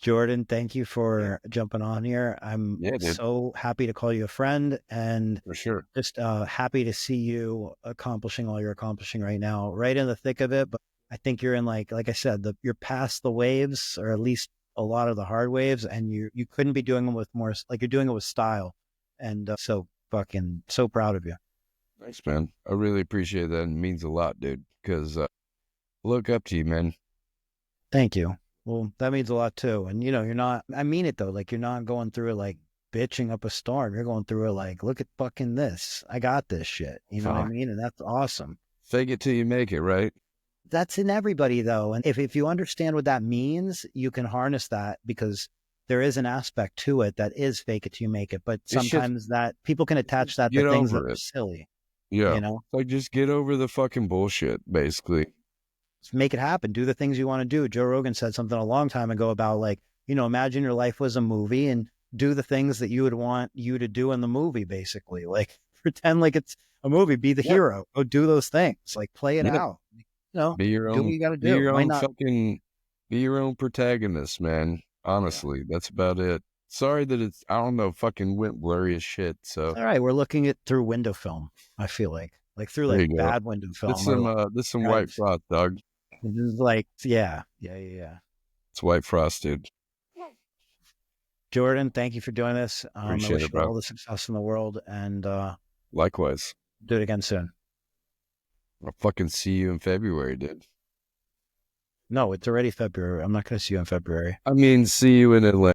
Jordan, thank you for jumping on here. I'm Yeah, dude, so happy to call you a friend and for sure. just happy to see you accomplishing all you're accomplishing right now, right in the thick of it. But I think you're in like I said, you're past the waves, or at least a lot of the hard waves, and you couldn't be doing them with more like you're doing it with style. And so fucking so proud of you. Thanks, man. I really appreciate that. It means a lot, dude. Because look up to you, man. Thank you. Well, that means a lot too. And you're not, I mean it though, like you're not going through it like bitching up a storm. You're going through it like, look at fucking this. I got this shit. You know what I Fuck. mean? And that's awesome. Fake it till you make it, right? That's in everybody though. And if you understand what that means, you can harness that because there is an aspect to it that is fake it till you make it. But It's just sometimes that people can attach that to get things that over are it. silly, Yeah. you know? Like just get over the fucking bullshit, basically. Make it happen. Do the things you want to do. Joe Rogan said something a long time ago about like, imagine your life was a movie and do the things that you would want you to do in the movie, basically. Like pretend like it's a movie, be the Yep. hero. Go do those things. Like play it Yep. out. Be your Do what own you gotta be do. your Why own not? fucking be your own protagonist, man. Yeah. Honestly, that's about it. Sorry that it's I don't know, fucking went blurry as shit. It's So all right. We're looking at through window film, I feel like through there like you go. bad window This film or some like this some white guys. frost, dog. This is like yeah, yeah, yeah, yeah. It's white frost, dude. Jordan, thank you for doing this. I Appreciate wish it, you bro. all the success in the world and Likewise. do it again soon. I'll fucking see you in February, dude. No, it's already February. I'm not going to see you in February. I mean, see you in Atlanta.